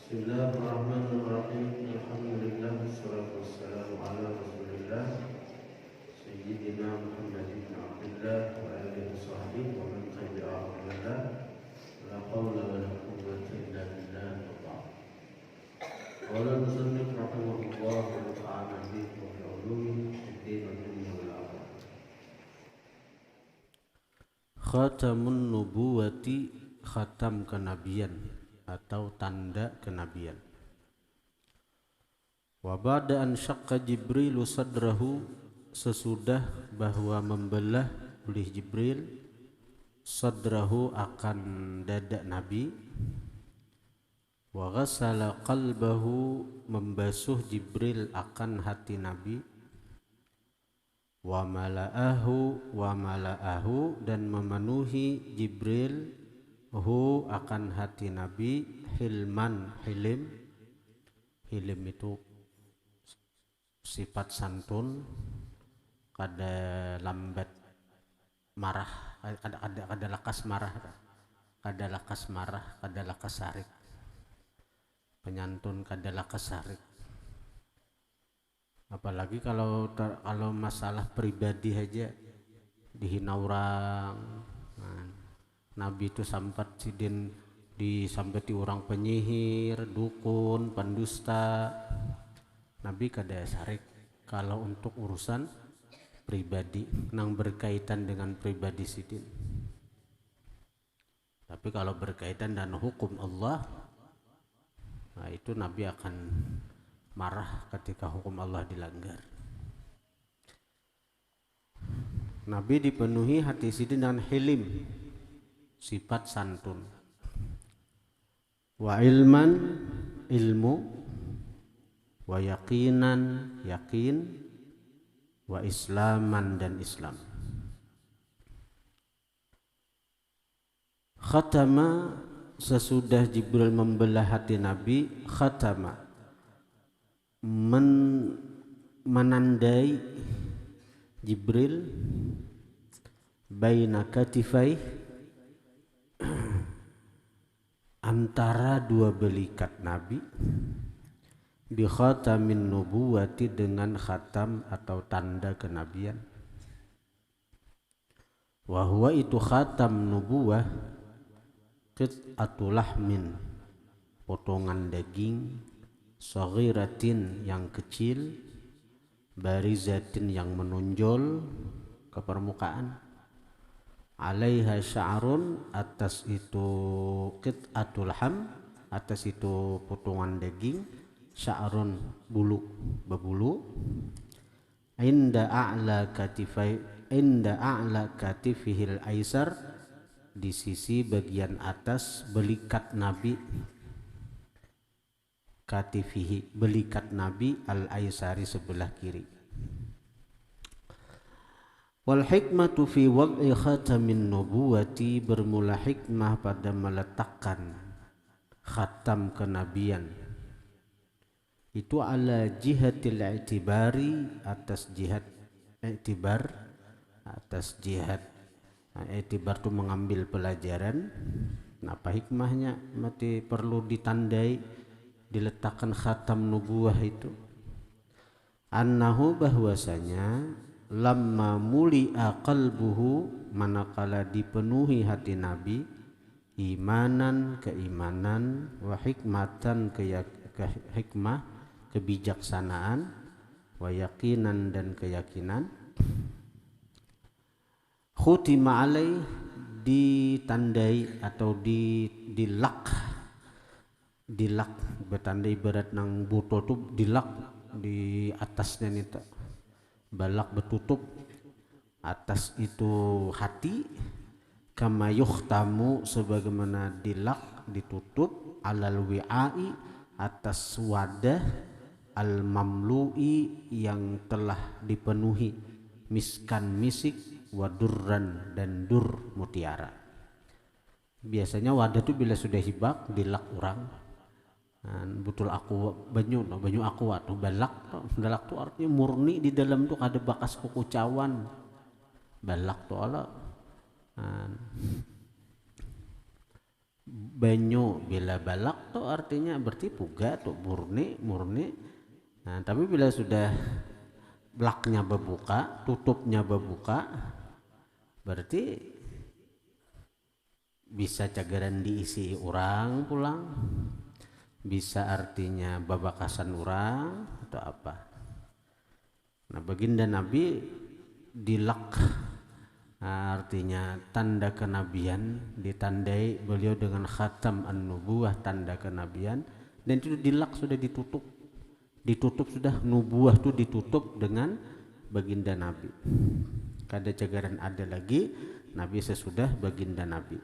Bismillahirrahmanirrahim. Alhamdulillah wassalatu wassalamu ala Rasulillah Sayyidina Muhammad bin Abdullah wa alihi wasahbihi wa man tabi'ahum bi ihsan. La haula wa la quwwata illa billah. Qala al-musannif rahimahullah wa nafa'ana bihi wa bi ulumihi fid din wad dunya wal akhirah. Khatamun nubuwati, khatam kenabian atau tanda kenabian. Wa ba'da an syaqqa Jibrilu sadrahu, sesudah bahwa membelah oleh Jibril sadrahu akan dada Nabi, wa ghassala qalbahu, membasuh Jibril akan hati Nabi, wa mala'ahu dan memenuhi Jibril hu akan hati Nabi hilman, hilim itu sifat santun, kada lambat marah, kada lakas marah, kada lakas sarik, penyantun kada lakas sarik. Apalagi kalau masalah pribadi aja dihina orang. Nabi itu sampai disampati orang penyihir, dukun, pendusta. Nabi kada sarik kalau untuk urusan pribadi nang berkaitan dengan pribadi sidin. Tapi kalau berkaitan dengan hukum Allah, nah itu Nabi akan marah ketika hukum Allah dilanggar. Nabi dipenuhi hati sidin dengan hilim, sifat santun, wa ilman, ilmu, wa yaqinan, yakin, wa islaman, dan Islam. Khatama, sesudah Jibril membelah hati Nabi, khatama, menandai Jibril baina katifai, antara dua belikat Nabi, bi khatamin nubuwati, dengan khatam atau tanda kenabian. Wa huwa, itu khatam nubuwah, qit'atul lahmin, potongan daging, saghiratin, yang kecil, barizatin, yang menonjol ke permukaan, alaiha sya'run, atas itu qit'atul ham, atas itu potongan daging, sya'run, bulu, berbulu, inda a'la katifihil aisar, di sisi bagian atas belikat Nabi, katifihi, belikat Nabi, al aisari, sebelah kiri. Wal hikmatu fi wad'i khatamin nubuwati, bermula hikmah pada meletakkan khatam kenabian itu ala jihatil i'tibari, atas jihad i'tibar, atas jihad i'tibar itu mengambil pelajaran. Apa hikmahnya mati perlu ditandai diletakkan khatam nubuwah itu? Annahu, bahwasanya lamma muli'a qalbuhu, manakala dipenuhi hati Nabi, imanan, keimanan, wa hikmatan, hikmah, kebijaksanaan, wa yaqinan, dan keyakinan, khutima alaih, ditandai atau dilak, bertandai berat nang buto tu dilak di atasnya nita, balak bertutup atas itu hati, kama yukhtamu, sebagaimana dilak, ditutup, alal wi'ai, atas wadah, al mamlu'i, yang telah dipenuhi, miskan, misik, wadurran, dan dur, mutiara. Biasanya wadah itu bila sudah hibak dilak orang, betul aku banyu aku atau balak tuh artinya murni, di dalam tuh ada bekas kekucauan. Balak tuh ala banyu bila balak tuh artinya berarti puga tuh murni. Nah, tapi bila sudah blaknya berbuka, tutupnya berbuka, berarti bisa cagaran diisi orang pulang, bisa artinya babakasan orang atau apa. Nah, baginda Nabi dilak, artinya tanda kenabian, ditandai beliau dengan khatam an-nubuwah, tanda kenabian, dan itu dilak sudah ditutup sudah, nubuah itu ditutup dengan baginda Nabi. Kada cagaran ada lagi Nabi sesudah baginda Nabi.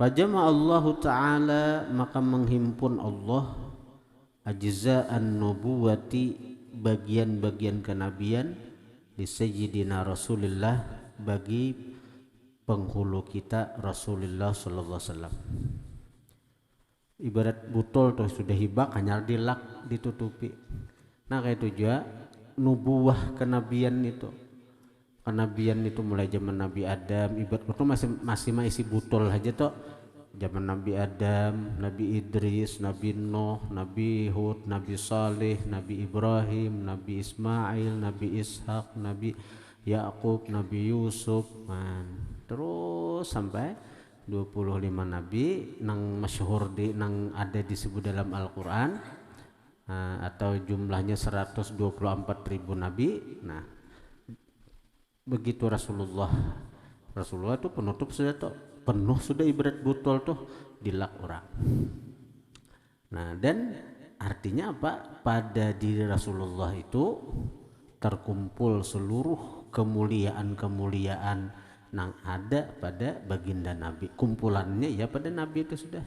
Fajama Allah Ta'ala, maka menghimpun Allah ajza'an nubuwati, bagian-bagian kenabian, di sayyidina Rasulullah, bagi penghulu kita Rasulullah sallallahu alaihi wasallam. Ibarat botol tuh sudah hibak hanya dilak ditutupi. Nah kayak itu juga nubuah kenabian itu. Kenabian itu mulai zaman Nabi Adam, ibarat itu masih isi botol aja tuh. Zaman Nabi Adam, Nabi Idris, Nabi Nuh, Nabi Hud, Nabi Saleh, Nabi Ibrahim, Nabi Ismail, Nabi Ishak, Nabi Yakub, Nabi Yusuf, terus sampai 25 nabi nang masyhur nang ada disebut dalam Al-Qur'an, atau jumlahnya 124.000 nabi. Nah, begitu Rasulullah itu penutup sudah tuh, penuh sudah, ibarat botol tuh dilak orang. Nah, dan artinya apa? Pada diri Rasulullah itu terkumpul seluruh kemuliaan nang ada pada baginda Nabi. Kumpulannya ya pada Nabi itu sudah.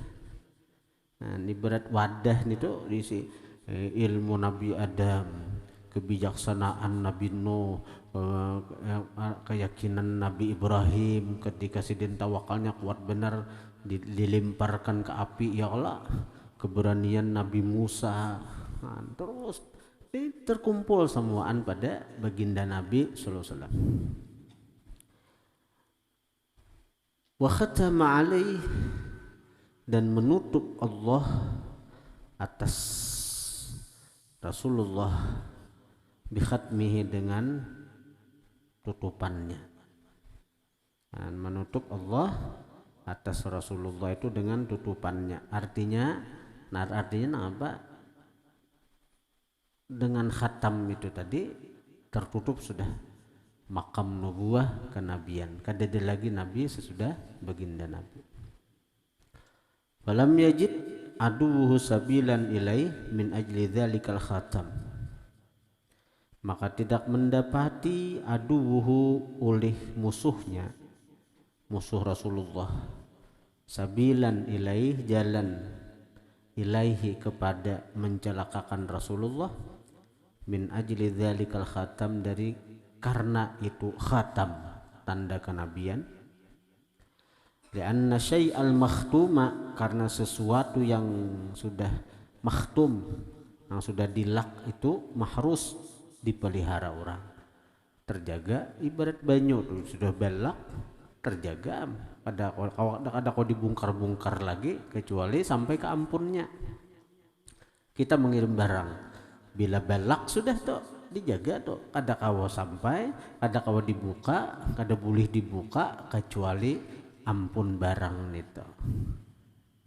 Nah, ini berat wadah itu diisi ilmu Nabi Adam, kebijaksanaan Nabi Nuh, keyakinan Nabi Ibrahim ketika sidin tawakalnya kuat benar dilemparkan ke api, ya Allah, keberanian Nabi Musa. Nah, terus terkumpul semuaan pada baginda Nabi sallallahu alaihi wasallam. Wa khatama alaih, dan menutup Allah atas Rasulullah bi khatmihi, dengan tutupannya. Dan menutup Allah atas Rasulullah itu dengan tutupannya. Artinya apa? Dengan khatam itu tadi tertutup sudah makam nubuah kenabian, kada ada lagi nabi sesudah baginda Nabi. Falam yajid aduhu sabilan ilaih min ajli dzalikal khatam, maka tidak mendapati aduhu oleh musuhnya, musuh Rasulullah, sabilan ilaih, jalan, ilaihi, kepada mencelakakan Rasulullah, min ajli dzalikal khatam, dari karena itu khatam, tanda kenabian. Lianna syai'al makhtuma, karena sesuatu yang sudah makhtum, yang sudah dilak itu mahrus, dipelihara orang, terjaga. Ibarat banyu tuh sudah balak, terjaga, ada kau dibungkar-bungkar lagi, kecuali sampai ke ampunnya. Kita mengirim barang, bila balak sudah tuh dijaga tuh, kada kawa sampai, kada kawa dibuka, kada boleh dibuka kecuali ampun barang itu.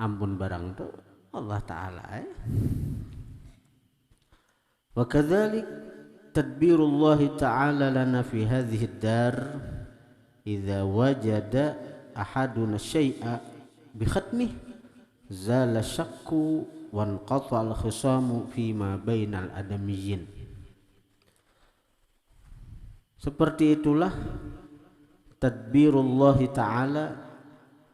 Ampun barang tuh Allah Ta'ala. Wa kadzalik tadbirullah Ta'ala lana fi hadhihi ad-dar, idza wajada ahaduna syai'a bi khatmih zala syakku wa anqata al-khisamu fi ma bainal adamiyyin. Seperti itulah tadbirullah Ta'ala,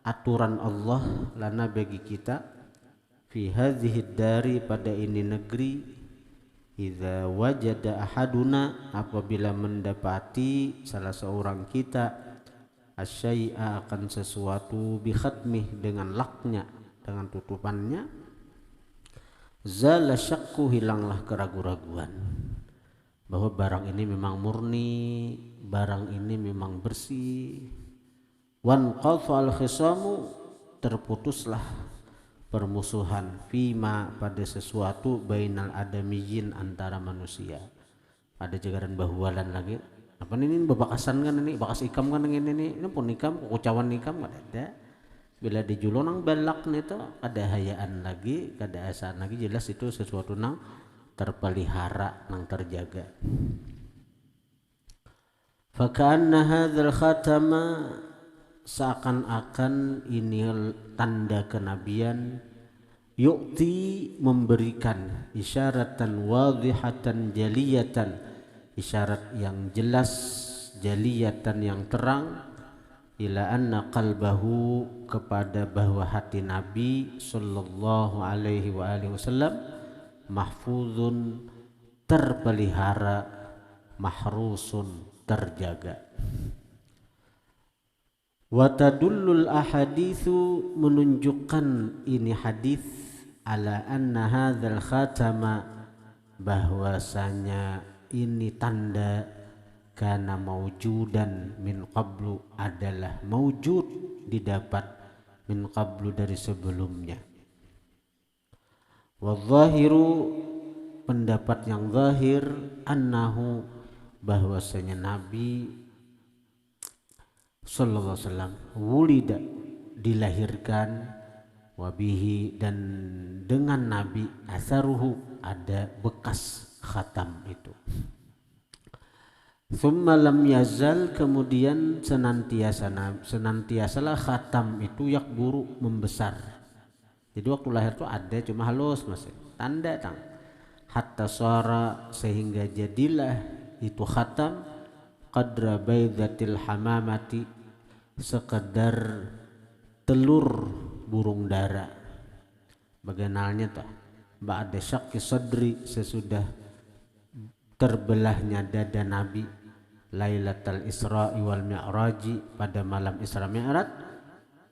aturan Allah lana bagi kita, fi hadhihi dari, pada ini negeri, idza wajada ahaduna, apabila mendapati salah seorang kita, asyai'a, akan sesuatu, bi khatmih, dengan laknya, dengan tutupannya, zala syakku, hilanglah keraguan-raguan bahwa barang ini memang murni, barang ini memang bersih, wan qafal khisamu, terputuslah permusuhan, fima pada sesuatu, bainal adamiyyin antara manusia. Ada jagaran bahualan lagi apa ini babakasan kan, ini bakas ikam kan, ini pun ikam kucawan ikam ada. Bila dijulonang balak itu ada hayaan lagi, ada asaan lagi, jelas itu sesuatu nang terpelihara, nang terjaga. Faka'anna hadzal khatama, seakan-akan ini tanda kenabian, yu'ti memberikan, isyaratan wadhihatan jaliyatan, isyarat yang jelas, jaliyatan yang terang, ila anna qalbahu, kepada bahwa hati Nabi sallallahu alaihi wasallam, mahfuzun, terpelihara, mahrusun, terjaga. Wa tadullul ahaditsu, menunjukkan ini hadis, ala anna hadzal khatama, bahwasanya ini tanda, kana maujudan min qablu, adalah maujud, didapat, min qablu, dari sebelumnya. Wa zahiru, pendapat yang zahir, annahu, bahwasanya Nabi sallallahu alaihi wasallam, wulida, dilahirkan, wabihi, dan dengan Nabi, asaruhu, ada bekas khatam itu. Tsumma lam yazal, kemudian senantiasalah khatam itu yakburu, membesar. Jadi waktu lahir itu ada, cuma halus masih tanda tang, hatta suara, sehingga jadilah itu khatam, qadra baidatil hamamati, sekedar telur burung dara. Bagaimana tuh? Ba'da syaqqi sadri, sesudah terbelahnya dada Nabi, Lailatul Isra'i wal Mi'raji, pada malam Isra Mi'raj.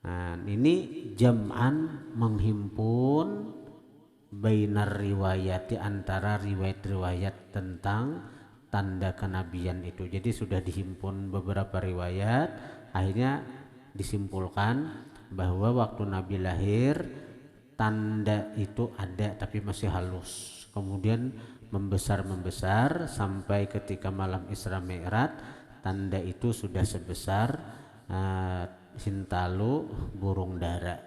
Nah, ini jam'an, menghimpun, bainar riwayati, antara riwayat-riwayat tentang tanda kenabian itu. Jadi sudah dihimpun beberapa riwayat, akhirnya disimpulkan bahwa waktu Nabi lahir tanda itu ada tapi masih halus, kemudian membesar sampai ketika malam Isra Mi'raj, tanda itu sudah sebesar hintalu burung dara.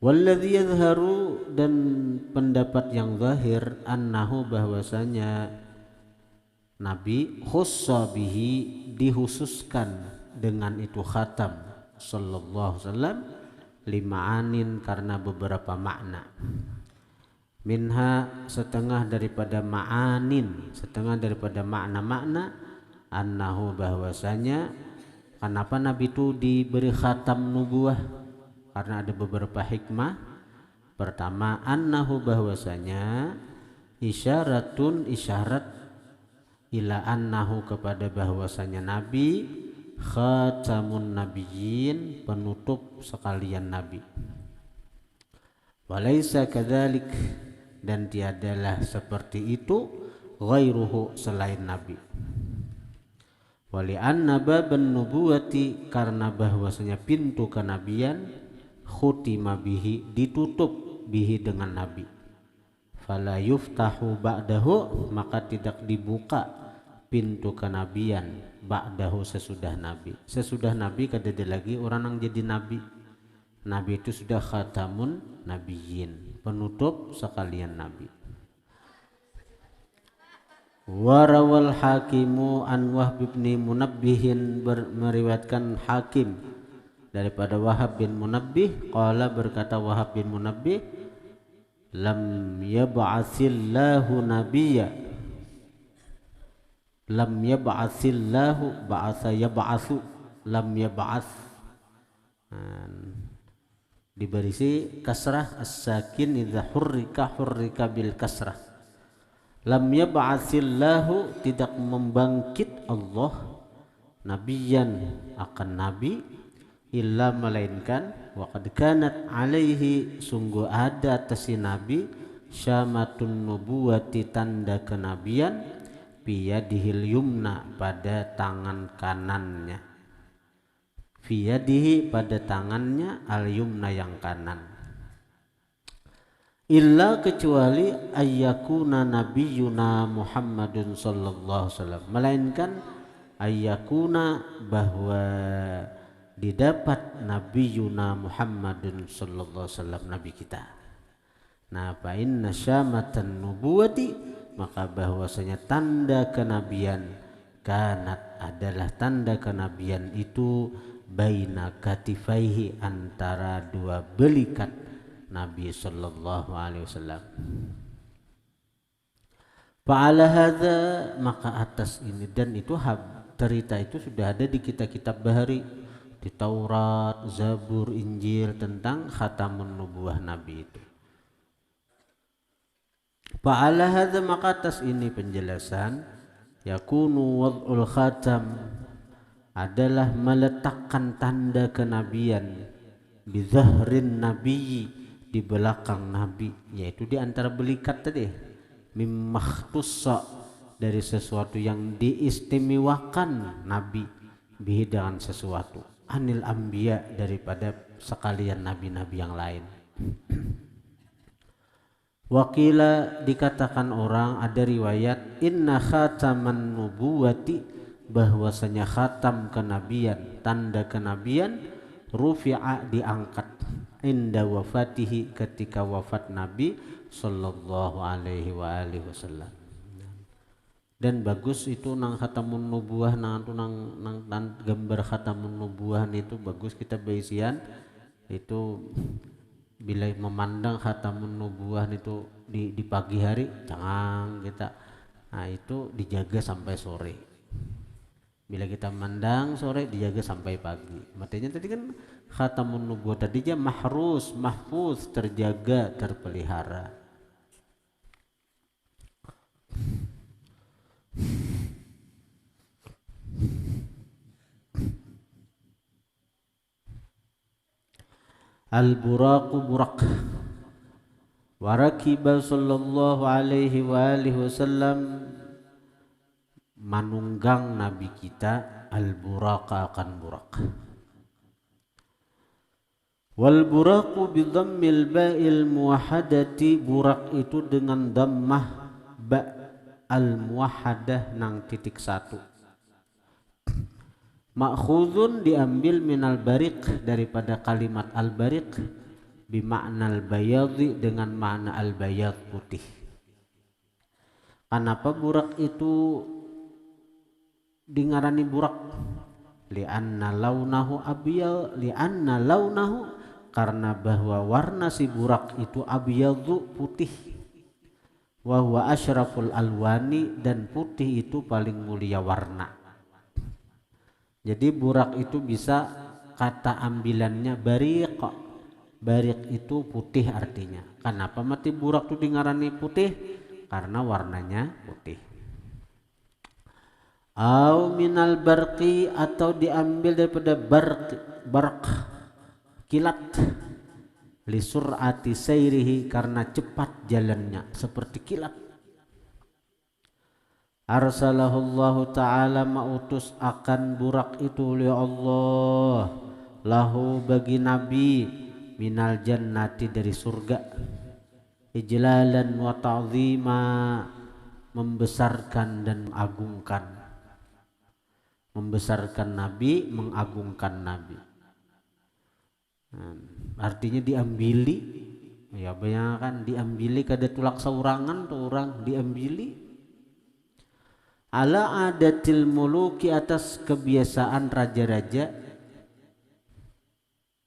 Walladzi yadhharu, dan pendapat yang zahir, annahu, bahwasanya Nabi khussa bihi, dikhususkan dengan itu khatam sallallahu alaihi wasallam, lima'anin, karena beberapa makna. Minha, setengah daripada ma'anin, setengah daripada makna-makna, annahu, bahwasanya kenapa Nabi itu diberi khatam nubuwah, karena ada beberapa hikmah. Pertama, annahu, bahwasanya, isyaratun, isyarat, ila annahu, kepada bahwasanya Nabi khatamun nabiyyin, penutup sekalian Nabi. Walaisa kadzalik, dan tiadalah seperti itu, ghairuhu, selain Nabi. Wali anna baban nubuwati, karena bahwasanya pintu kenabian, khutima bihi, ditutup, bihi, dengan Nabi. Fala yuftahu ba'dahu, maka tidak dibuka pintu kenabian, ba'dahu, sesudah Nabi. Sesudah Nabi kada ada lagi orang yang jadi Nabi. Nabi itu sudah khatamun nabiyyin, penutup sekalian Nabi. Warawal hakimu an Wahb bin Munabbihin, meriwayatkan Hakim daripada Wahab bin Munabbih, qala, berkata Wahab bin Munabbih, lam yab'atsillahu nabiyya, lam yab'atsillahu, ba'atsa yab'atsu, lam yab'ats, diberisi kasrah, as-sakin idza hurrika bil kasrah. Lam yab'atsillahu, tidak membangkit Allah, nabiyan, akan nabi, illa, melainkan, wa qad kanat alaihi, sungguh ada atas si nabi, syamatun nubuwati, tanda kenabian, biyadihil yumna pada tangan kanannya, biyadihi pada tangannya, al yumna yang kanan. Illa kecuali ayyakuna nabiyuna Muhammadun sallallahu alaihi wasallam, melainkan ayyakuna bahwa didapat nabiyuna Muhammadun sallallahu alaihi wasallam, nabi kita. Nah, fa inna syamatan nubuwati, maka bahwasanya tanda kenabian, kanat adalah tanda kenabian itu baina katifaihi, antara dua belikat Nabi sallallahu alaihi wasallam. Fa'ala hadza, maka atas ini, dan itu cerita itu sudah ada di kitab-kitab bahari, di Taurat, Zabur, Injil, tentang khatamun nubuwah Nabi itu. Fa'ala hadza, maka atas ini penjelasan, yakunu wad'ul khatam, adalah meletakkan tanda kenabian, bizahrin nabiyyi, di belakang Nabi, yaitu di antara belikat tadi, mimmakhtussa, dari sesuatu yang diistimewakan Nabi, bihi dengan sesuatu, anil anbiya, daripada sekalian nabi-nabi yang lain. Wakila, dikatakan orang, ada riwayat, inna khataman nubuwati, bahwasanya khatam kenabian, tanda kenabian, rufi'a, diangkat, inda wafatihi, ketika wafat Nabi sallallahu alaihi wa alihi wasallam. Dan bagus itu nang khatamun nubuwah, nang gambar khatamun nubuwah itu bagus kita beisian itu, bila memandang khatamun nubuwah itu di pagi hari jangan kita, nah itu dijaga sampai sore. Bila kita mandang sore, dijaga sampai pagi. Maksudnya tadi kan khatamun nubuwah tadinya mahrus, mahfuz, terjaga, terpelihara. Al-buraqu, burak, warakiba sallallahu alaihi wa alihi wasallam, manunggang Nabi kita al-buraqa, akan burak. Wal buraqu bi dhammil ba'il muwahhadati, burak itu dengan dhammah ba al muwahhadah nang titik satu. Ma'khudun, diambil minal bariq, daripada kalimat al bariq, bimakna al bayadhi, dengan makna al bayad, putih. Kenapa burak itu dingarani burak? Li'anna launahu abyad, li'anna launahu, karena bahwa warna si burak itu abyadhu, putih, wa huwa asyraful alwani, dan putih itu paling mulia warna. Jadi burak itu bisa kata ambilannya bariq, bariq itu putih artinya. Kenapa mati burak itu dingarani putih? Karena warnanya putih. Au minal barqi, atau diambil daripada barq, kilat, li sur'ati sayrihi, karena cepat jalannya seperti kilat. Arsalahullahu ta'ala, mautus akan burak itu oleh Allah, lahu, bagi Nabi, minal jannati, dari surga, ijlalan wa ta'zima, membesarkan dan mengagungkan, membesarkan Nabi, mengagungkan Nabi. Artinya diambili, ya bayangkan diambili kada tulak saurangan tuh orang diambili. Ala adatil muluki, atas kebiasaan raja-raja,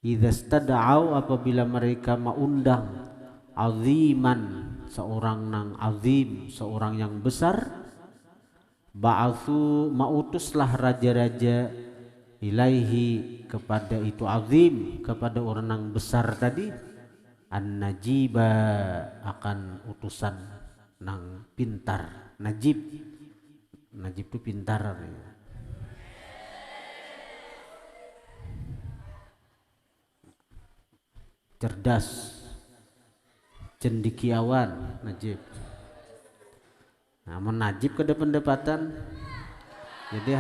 idza stada'au, apabila mereka mengundang, aziman, seorang nang azim, seorang yang besar, ba'atsu, mautuslah raja-raja, ilaihi, kepada itu azim, kepada orang yang besar tadi, an-najiba, akan utusan nang pintar. Najib, najib itu pintar, cerdas, cendekiawan, najib. namun najib kada pendapatan jadi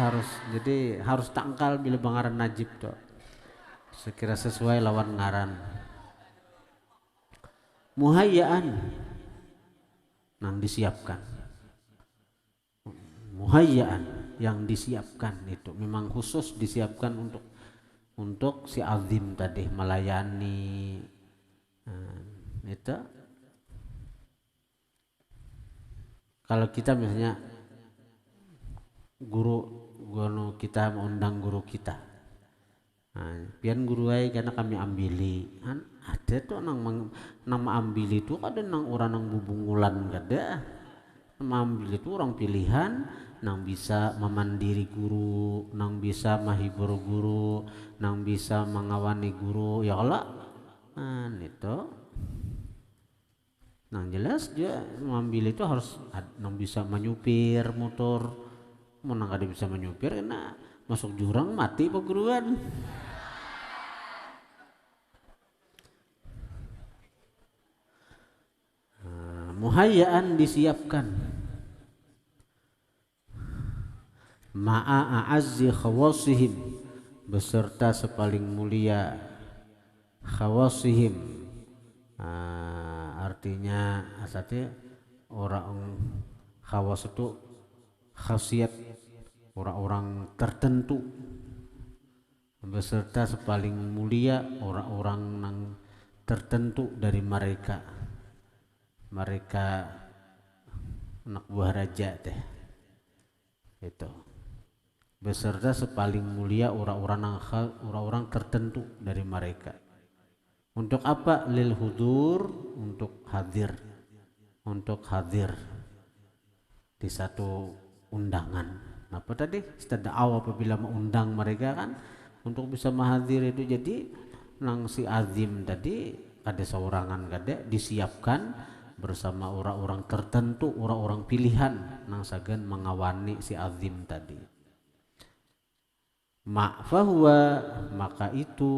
harus tangkal bila bangaran najib tuh sekira sesuai lawan ngaran. Muhayyaan nang disiapkan, muhayyaan yang disiapkan itu memang khusus disiapkan untuk si azim tadi melayani. Itu kalau kita misalnya guru kita mengundang guru kita, pian guru ay karena kami ambili kan ada tuh nama ambili itu ada nang orang nang bubungulan kada nama ambili itu orang pilihan nang bisa memandiri guru, nang bisa menghibur guru, nang bisa mengawani guru ya Allah. Itu nang jelas dia mengambil itu harus nang bisa menyupir motor, mau nang kada bisa menyupir kena masuk jurang mati perguruan. Muhayyaan disiapkan ma'a a'azzi khawasihim beserta sepaling mulia khawasihim. Artinya asatnya orang khawas itu khasiat orang-orang tertentu beserta sepaling mulia orang-orang yang tertentu dari mereka anak buah raja teh itu beserta sepaling mulia orang-orang tertentu dari mereka. Untuk apa? Lil hudur, untuk hadir di satu undangan. Apa tadi? Istada'aw apabila mengundang mereka kan untuk bisa menghadir itu. Jadi nang si azim tadi ada seorangan kada disiapkan bersama orang-orang tertentu, orang-orang pilihan nang sagan mengawani si azim tadi. Fahuwa maka itu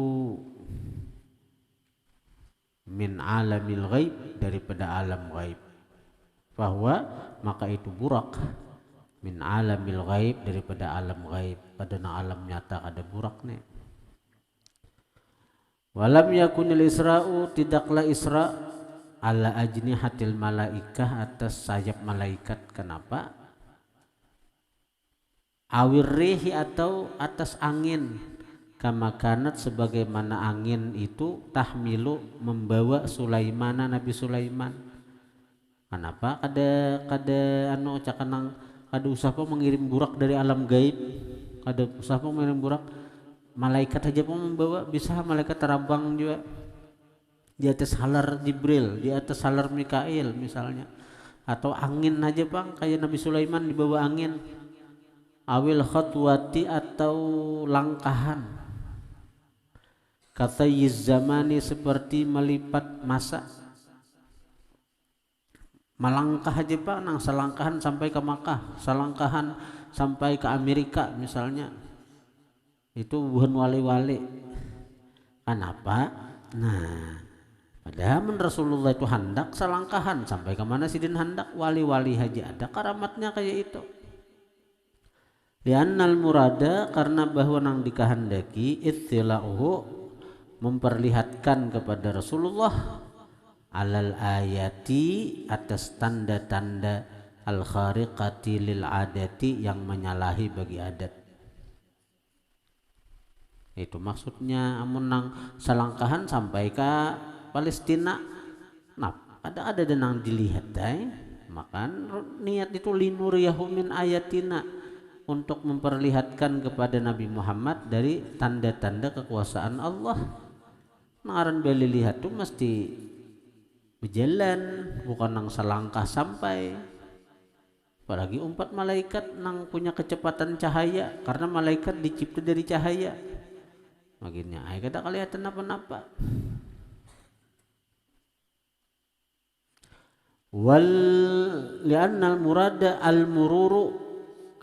min alamil ghaib daripada alam ghaib. Fahuwa maka itu burak min alamil ghaib daripada alam ghaib. Pada alam nyata ada burak nih. Walam yakunil isra'u tidaklah isra' ala ajnihatil malaikah atas sayap malaikat. Kenapa? Awir rihi atau atas angin. Kama kanat sebagaimana angin itu tahmilu membawa Sulaimana Nabi Sulaiman. Kenapa? Kada cakanang kada usah pa mengirim burak dari alam gaib. Kada usah pa mengirim burak. Malaikat aja pa membawa, bisa malaikat terbang juga. Di atas halar Jibril, di atas halar Mikail misalnya. Atau angin aja bang, kayak Nabi Sulaiman dibawa angin. Awil khatwati atau langkahan. Kata zamani seperti melipat masa. Melangkah aja pak, nang selangkahan sampai ke Makkah, selangkahan sampai ke Amerika misalnya. Itu bukan wali-wali. Kenapa? Nah, padahal Rasulullah itu hendak selangkahan sampai ke mana sidin hendak, wali-wali haji ada karamatnya kayak itu. Li'annal murada karena bahwa nang dikehendaki ittila'uhu memperlihatkan kepada Rasulullah alal ayati atas tanda-tanda al khariqati lil adati yang menyalahi bagi adat. Itu maksudnya amun nang selangkahan sampai ke Palestina. Nah, ada nang dilihat maka niat itu linuriyahu min ayatina untuk memperlihatkan kepada Nabi Muhammad dari tanda-tanda kekuasaan Allah. Ngaran beli lihat tuh mesti berjalan, bukan nang selangkah sampai. Apalagi umpat malaikat nang punya kecepatan cahaya, karena malaikat dicipta dari cahaya. Makinnya ay kada kelihatan apa-apa. Wal li'annal murada al mururu,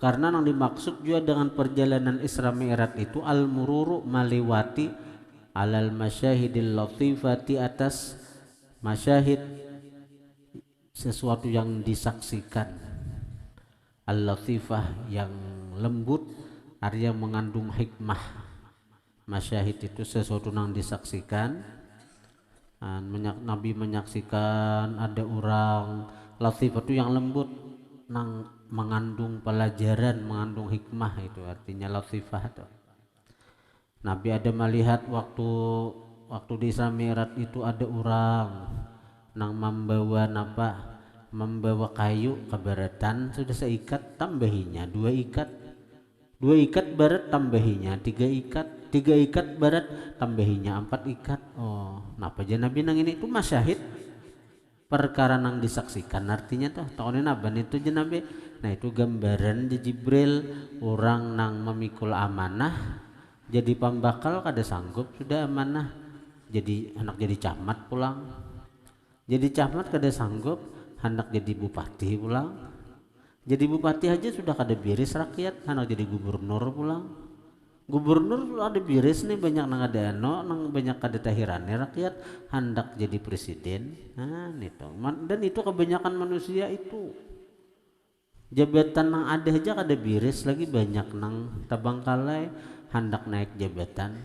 karena yang dimaksud juga dengan perjalanan Isra Mi'raj itu al mururu maliwati alal masyahidil latifati atas masyahid sesuatu yang disaksikan. al-latifah yang lembut, arya mengandung hikmah. Masyahid itu sesuatu yang disaksikan. Nabi menyaksikan ada orang latifah itu yang lembut, nang mengandung pelajaran, mengandung hikmah, itu artinya latifah itu. Nabi ada melihat waktu di Isra Mi'raj itu ada orang nang membawa kayu keberatan, sudah seikat tambahinya dua ikat barat tambahinya tiga ikat barat tambahinya 4 ikat. Oh, napa aja Nabi nang ini itu masyahid, perkara nang disaksikan, artinya tuh tahunnya naban itu jenabe. Nah itu gambaran di Jibril, orang nang memikul amanah jadi pembakal kada sanggup sudah amanah, jadi anak jadi camat pulang, jadi camat kada sanggup hendak jadi bupati pulang, jadi bupati aja sudah kada beres rakyat, hendak jadi gubernur pulang, gubernur ada beres nih, banyak nang ada nang banyak kada tahirannya rakyat, hendak jadi presiden. Nah itu dan itu kebanyakan manusia itu jabatan nang ada aja kada beres, lagi banyak nang tabangkalai hendak naik jabatan,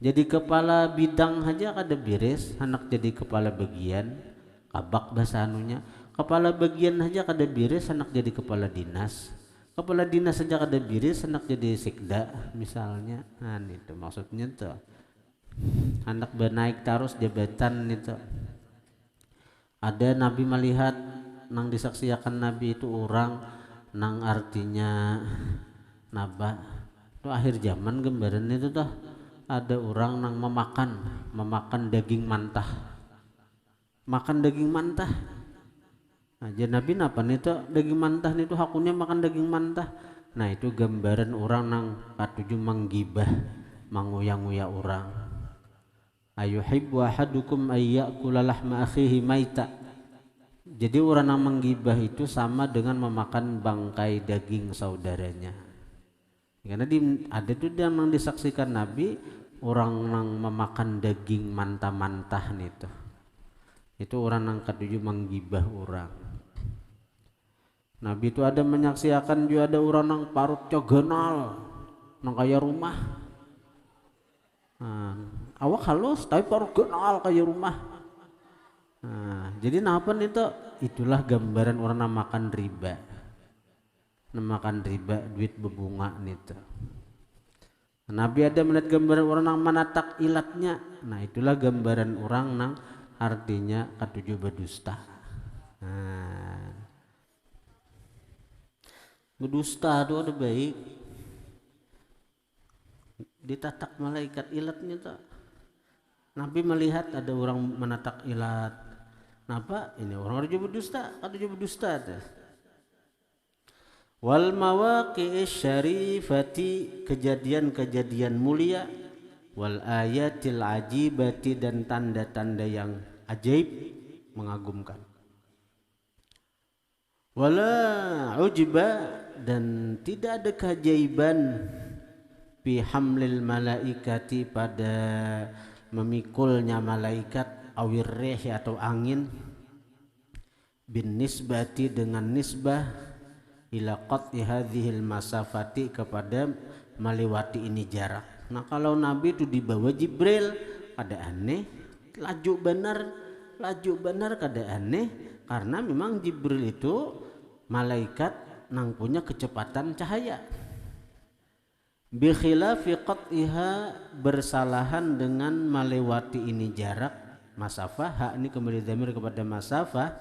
jadi kepala bidang aja kada beres, hendak jadi kepala bagian, kabak bahasa anunya, kepala bagian aja kada beres, hendak jadi kepala dinas, kepala dinas saja kada beres, hendak jadi sekda misalnya. Nah itu maksudnya tuh hendak naik terus jabatan itu. Ada Nabi melihat nang disaksikan Nabi itu orang nang artinya naba itu akhir zaman gambaran itu tuh ada orang nang memakan daging mantah, makan daging mantah. Nah, jadi Nabi napa itu daging mantah itu hakunya makan daging mantah. Nah itu gambaran orang nang katuju menggibah, manguyang-uyah orang. Ayuhibbu ahadukum ayyakula lahma akhihi maita. Jadi orang yang menggibah itu sama dengan memakan bangkai daging saudaranya. Karena ada tuh yang disaksikan Nabi, orang yang memakan daging mantah-mantah itu orang yang ketujuh menggibah orang. Nabi itu ada menyaksikan juga ada orang yang parut cogonal nang kaya rumah. Awak halus tapi parut gonal kaya rumah. Jadi napa itu? Itulah gambaran orang yang makan riba. Makan riba, duit berbunga itu. Nabi ada melihat gambaran orang yang menatak ilatnya. Nah itulah gambaran orang yang artinya ketujuh berdusta. Berdusta itu ada baik, ditatak malaikat ilatnya tuh. Nabi melihat ada orang menatak ilat. Napa? Ini orang berdusta, ketujuh berdusta tuh. Wal mawaqi'is syarifati, kejadian-kejadian mulia, wal ayatil ajibati, dan tanda-tanda yang ajaib mengagumkan. Wala ujba, dan tidak ada keajaiban fi hamlil malaikati, pada memikulnya malaikat, awir rih atau angin, bin nisbati, dengan nisbah, ila qat'i hadhil masafati, kepada melewati ini jarak. Nah kalau Nabi itu dibawa Jibril kada aneh, laju benar kada aneh, karena memang Jibril itu malaikat nang punya kecepatan cahaya. Bi khilafi qat'iha, bersalahan dengan melewati ini jarak, masafah, hak ini kembali dhamir kepada masafah.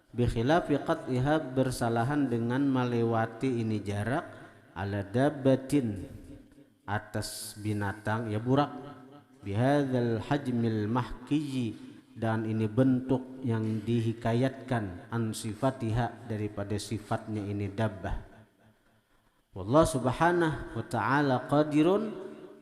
Bi khilafi qat'iha, bersalahan dengan melewati ini jarak, ala dabbatin, atas binatang ya burak, bihadzal hajmil mahkiji, dan ini bentuk yang dihikayatkan, an sifatiha, daripada sifatnya ini dabbah. Wallah subhanahu wa ta'ala qadirun,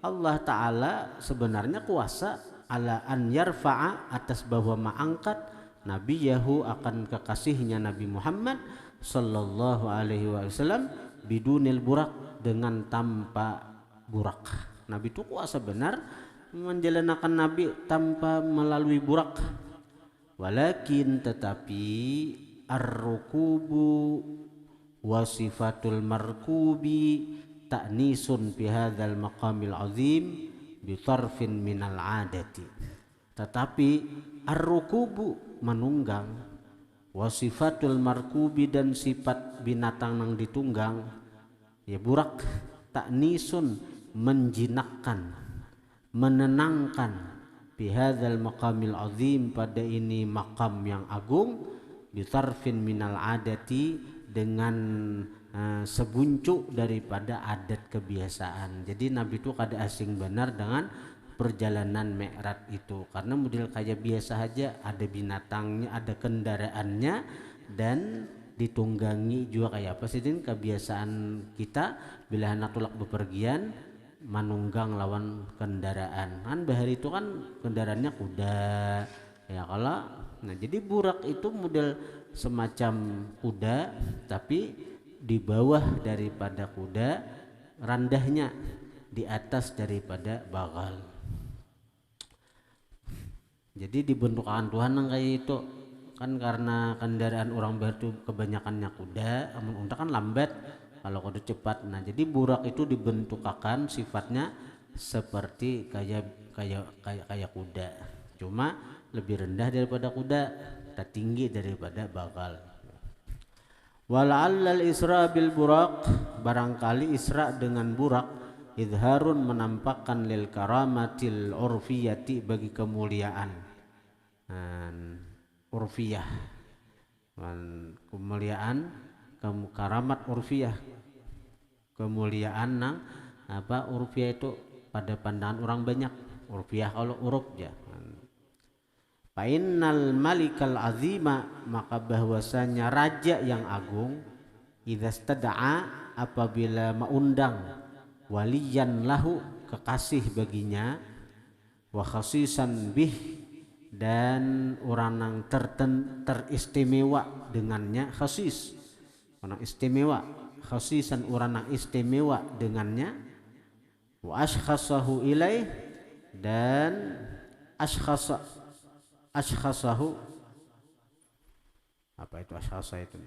Allah ta'ala sebenarnya kuasa, ala an yarfa'a, atas bahwa mengangkat, nabiyahu, akan kekasihnya Nabi Muhammad sallallahu alaihi wasallam, bidunil burak, dengan tanpa burak. Nabi itu kuasa benar menjalankan Nabi tanpa melalui burak. Walakin, tetapi ar-rukubu, wa sifatul markubi ta'nisun fi hadzal maqamil azim bi tarfin minal adati. Tetapi ar-rukubu menunggang, wa sifatul markubi dan sifat binatang yang ditunggang ya burak, ta'nisun menjinakkan, menenangkan, bihadzal maqamil azim pada ini makam yang agung, bitarfin minal adati dengan sebuncuk daripada adat kebiasaan. Jadi Nabi itu kada asing benar dengan perjalanan Mi'raj itu, karena model kayak biasa aja, ada binatangnya, ada kendaraannya, dan ditunggangi juga kayak apa sih kebiasaan kita bila hendak tulak bepergian manunggang lawan kendaraan. Kan bahari itu kan kendaraannya kuda ya kalau. Nah jadi burak itu model semacam kuda tapi di bawah daripada kuda, randahnya di atas daripada bagal. Jadi dibentukkan Tuhan yang kayak itu kan, karena kendaraan orang batu kebanyakannya kuda, amun unta kan lambat, kalau kuda cepat. Nah jadi burak itu dibentukakan sifatnya seperti kayak kuda, cuma lebih rendah daripada kuda, tak tinggi daripada bagal. Wala'allal isra bil burak, barangkali isra dengan burak idharun menampakkan lil karamatil urfiyati bagi kemuliaan urfiyah, kemuliaan karamat urfiyah, kemuliaan nang apa urfiyah itu pada pandangan orang banyak, urfiyah kalau uruf ya. Fa'innal malikal azima, maka bahwasanya raja yang agung, idza stada'a apabila mengundang, waliyan lahu kekasih baginya, wa khasisan bih dan orang yang teristimewa dengannya, khasis orang istimewa, khasisan orang yang istimewa dengannya, wa ashkhasahu ilaih dan ashkhasahu, apa itu ashkhasa itu?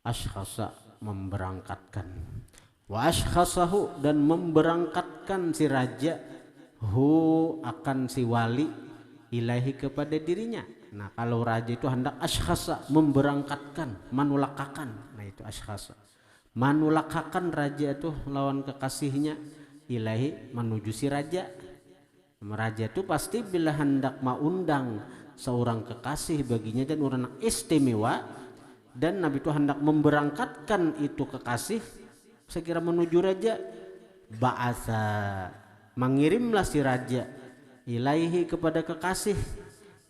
Ashkhasa memberangkatkan, wa ashkhasahu dan memberangkatkan si raja hu akan si wali ilahi kepada dirinya. Nah kalau raja itu hendak ashkhasa memberangkatkan, manulakakan, nah itu ashkhasa, manulakakan raja itu lawan kekasihnya ilahi menuju si raja. Raja itu pasti bila hendak mengundang seorang kekasih baginya dan orang istimewa, dan Nabi itu hendak memberangkatkan itu kekasih sekira menuju raja, ba'asa mengirimlah si raja ilaihi kepada kekasih,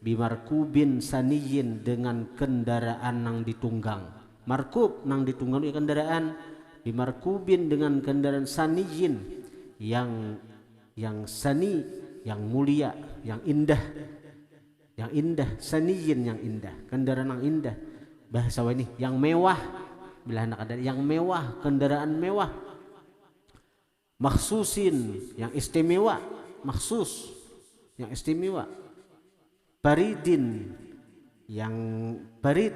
bimarkubin saniyin dengan kendaraan nang ditunggang, markub nang ditunggang itu kendaraan, bimarkubin dengan kendaraan saniyin yang sani, yang mulia, yang indah, saniyin yang indah, kendaraan yang indah. Bahasa ini yang mewah, bila anak ada yang mewah, kendaraan mewah, makhsusin yang istimewa, maksus yang istimewa, baridin yang barid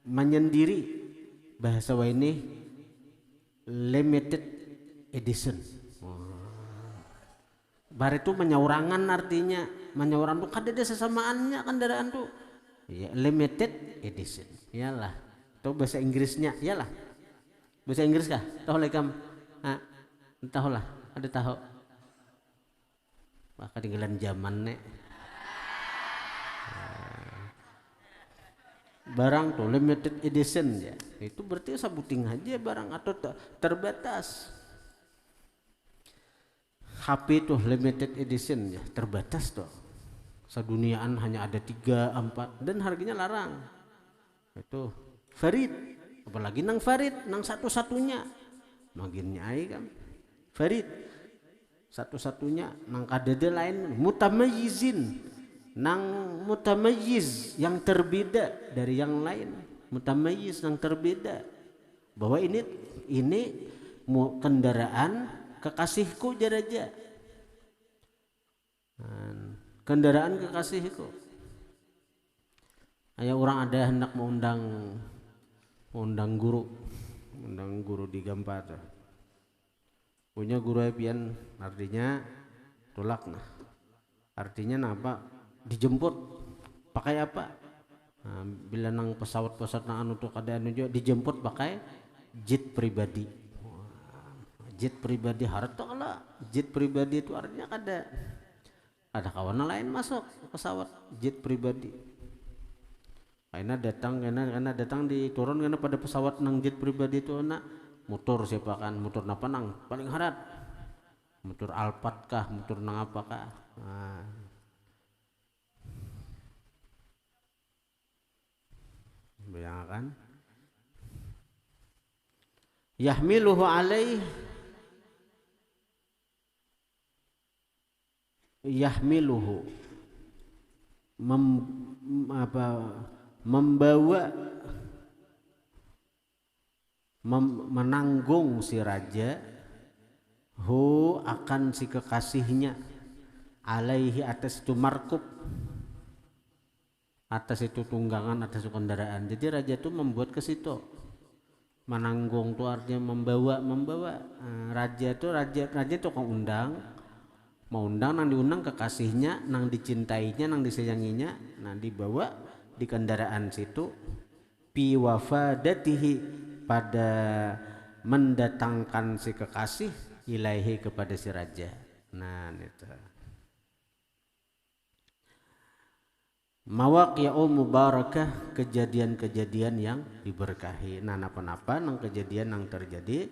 menyendiri, bahasa ini limited edition. Barid itu menyaurangan, artinya menyauran tuh kada ada sesamaannya kendaraan tuh. Ya, limited edition, iyalah. Tahu bahasa Inggrisnya, iyalah. Bahasa Inggris kah? Tahu lekam? Tahu lah, ada tahu. Wah, ketinggalan zaman nek. Barang tuh limited edition ya. Itu berarti sabuting aja barang atau terbatas. HP tuh limited edition ya, terbatas tuh. Seduniaan hanya ada 3, 4 dan harganya larang. Itu Farid, apalagi nang Farid, nang satu-satunya makin nyai kan Farid satu-satunya, nang kadede lain mutamayyizin, nang mutamayyiz yang terbeda dari yang lain, mutamayyiz yang terbeda, bahwa ini kendaraan kekasihku jaraja, kendaraan kekasihku. Ayah orang ada hendak undang guru di Gampar, punya guru pian artinya tolak nah, artinya napa dijemput pakai apa, nah, bila nang pesawat nang anu tuh kada anu juga dijemput pakai jet pribadi. Jet pribadi harta kala jet pribadi itu artinya ada kawan lain masuk pesawat jet pribadi. Karena datang diturun karena pada pesawat nang jet pribadi itu nak motor siapa kan, motor napa nang paling harat, motor Alphard kah, motor nang apa kah, nah. Bayangkan yahmiluhu alaih, yahmiluhu membawa, menanggung si raja hu akan si kekasihnya, alaihi atas itu markub, atas itu tunggangan, atas itu kendaraan. Jadi raja itu membuat ke situ, menanggung itu artinya membawa. Raja itu kau undang, mau undang nang diundang kekasihnya, nang dicintainya, nang disayanginya, nang dibawa di kendaraan situ, pi wafadatihi, pada mendatangkan si kekasih, ilaihi kepada si raja. Nah itu mawaqi'u mubarakah, kejadian-kejadian yang diberkahi. Nah napa-napa nang kejadian yang terjadi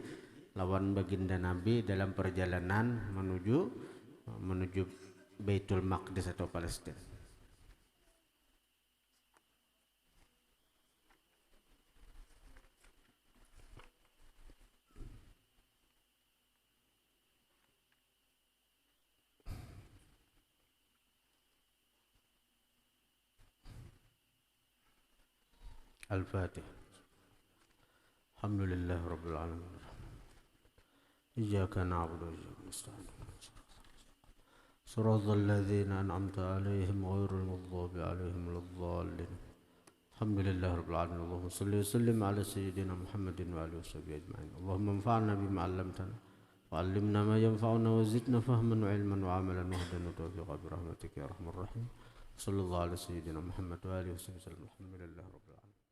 lawan baginda Nabi dalam perjalanan menuju Baitul Maqdis atau Palestina. Al-Fatihah. Alhamdulillah Rabbil Alamin. Iyyaka na'budu wa iyyaka nasta'in. Shiratal ladzina an'amta 'alaihim ghairil maghdubi 'alaihim waladdallin. Alhamdulillah Rabbil Alamin. Allahumma shalli wa sallim 'ala sayyidina Muhammadin wa alihi washabbihi ajma'in. Allahumma anfa'na bima 'allamtana wa 'allimna ma yanfa'una wa zidna fahman wa 'ilman wa 'amalan wa hadana wa tawfiqan bi rahmatika ya arhamar rahim. Sallallahu 'ala sayyidina Muhammad wa alihi wasallam. Alhamdulillah Rabbil Alamin.